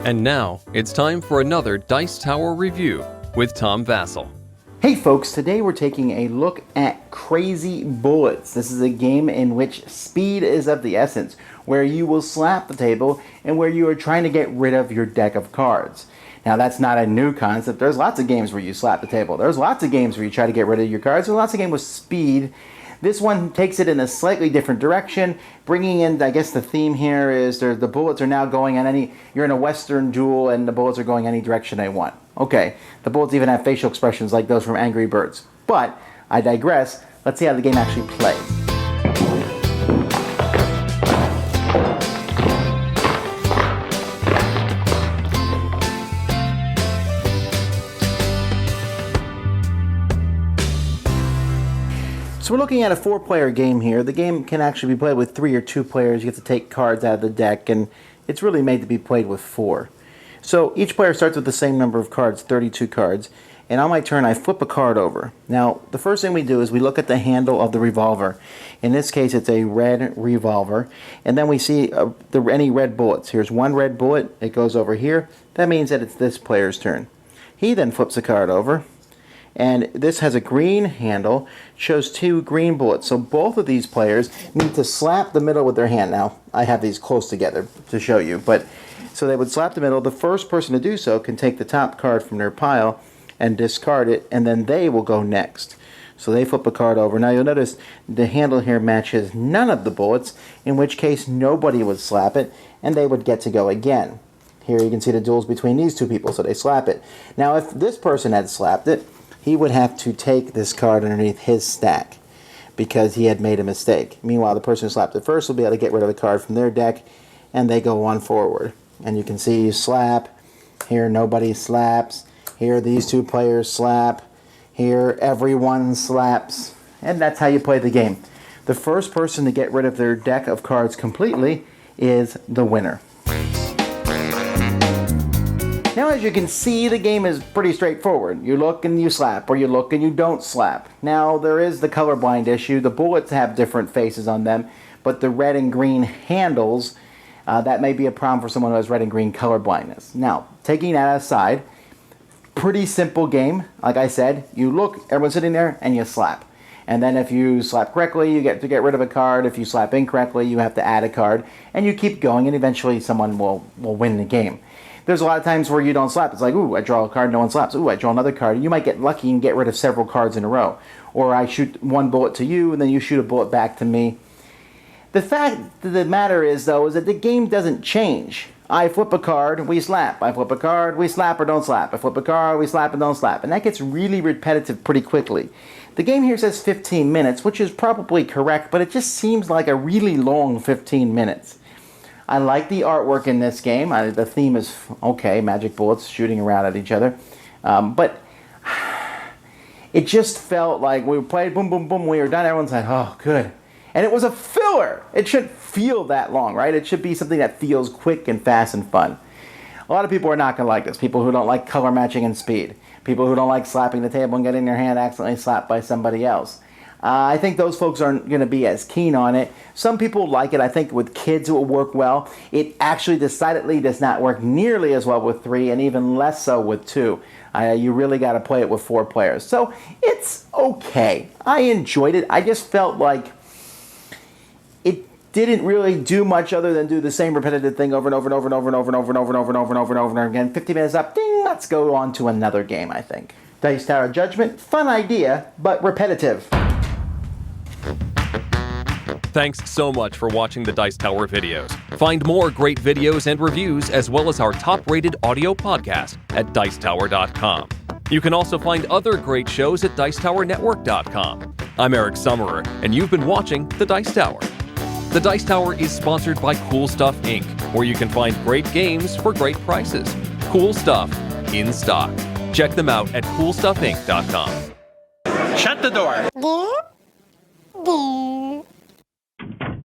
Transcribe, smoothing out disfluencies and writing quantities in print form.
And now, it's time for another Dice Tower review with Tom Vasel. Hey folks, today we're taking a look at Crazy Bullets. This is a game in which speed is of the essence, where you will slap the table and where you are trying to get rid of your deck of cards. Now that's not a new concept. There's lots of games where you slap the table. There's lots of games where you try to get rid of your cards. There's lots of games with speed. This one takes it in a slightly different direction, bringing in, I guess the theme here is the bullets are now going on you're in a Western duel and the bullets are going any direction they want. Okay, the bullets even have facial expressions like those from Angry Birds. But, I digress, let's see how the game actually plays. So we're looking at a 4-player game here. The game can actually be played with 3 or 2 players. You have to take cards out of the deck, and it's really made to be played with 4. So each player starts with the same number of cards, 32 cards, and on my turn I flip a card over. Now the first thing we do is we look at the handle of the revolver. In this case it's a red revolver, and then we see any red bullets. Here's one red bullet, it goes over here. That means that it's this player's turn. He then flips a card over, and this has a green handle, shows 2 green bullets. So both of these players need to slap the middle with their hand. Now, I have these close together to show you, but so they would slap the middle. The first person to do so can take the top card from their pile and discard it, and then they will go next. So they flip a card over. Now you'll notice the handle here matches none of the bullets, in which case nobody would slap it, and they would get to go again. Here you can see the duels between these 2 people, so they slap it. Now if this person had slapped it, he would have to take this card underneath his stack because he had made a mistake. Meanwhile, the person who slapped it first will be able to get rid of a card from their deck, and they go on forward. And you can see you slap. Here nobody slaps. Here these 2 players slap. Here everyone slaps. And that's how you play the game. The first person to get rid of their deck of cards completely is the winner. Now as you can see, the game is pretty straightforward. You look and you slap, or you look and you don't slap. Now there is the colorblind issue. The bullets have different faces on them, but the red and green handles, that may be a problem for someone who has red and green color blindness. Now, taking that aside, pretty simple game. Like I said, you look, everyone's sitting there, and you slap. And then if you slap correctly, you get to get rid of a card. If you slap incorrectly, you have to add a card. And you keep going, and eventually someone will win the game. There's a lot of times where you don't slap. It's like, ooh, I draw a card, no one slaps. Ooh, I draw another card. You might get lucky and get rid of several cards in a row. Or I shoot one bullet to you, and then you shoot a bullet back to me. The fact of the matter is, though, is that the game doesn't change. I flip a card, we slap. I flip a card, we slap or don't slap. I flip a card, we slap and don't slap. And that gets really repetitive pretty quickly. The game here says 15 minutes, which is probably correct, but it just seems like a really long 15 minutes. I like the artwork in this game. The theme is okay, magic bullets shooting around at each other. But it just felt like we played boom, boom, boom, we were done. Everyone's like, oh, good. And it was a filler. It shouldn't feel that long, right? It should be something that feels quick and fast and fun. A lot of people are not going to like this. People who don't like color matching and speed. People who don't like slapping the table and getting their hand accidentally slapped by somebody else. I think those folks aren't going to be as keen on it. Some people like it. I think with kids it will work well. It actually decidedly does not work nearly as well with 3 and even less so with 2. You really got to play it with 4 players. So it's okay. I enjoyed it. I just felt like it didn't really do much other than do the same repetitive thing over and over and over and over and over and over and over and over and over and over and over and over again. 50 minutes up, ding, let's go on to another game, I think. Dice Tower Judgment, fun idea, but repetitive. Thanks so much for watching the Dice Tower videos. Find more great videos and reviews, as well as our top-rated audio podcast at Dicetower.com. You can also find other great shows at Dicetowernetwork.com. I'm Eric Summerer, and you've been watching The Dice Tower. The Dice Tower is sponsored by Cool Stuff Inc., where you can find great games for great prices. Cool stuff in stock. Check them out at CoolStuffInc.com. Shut the door.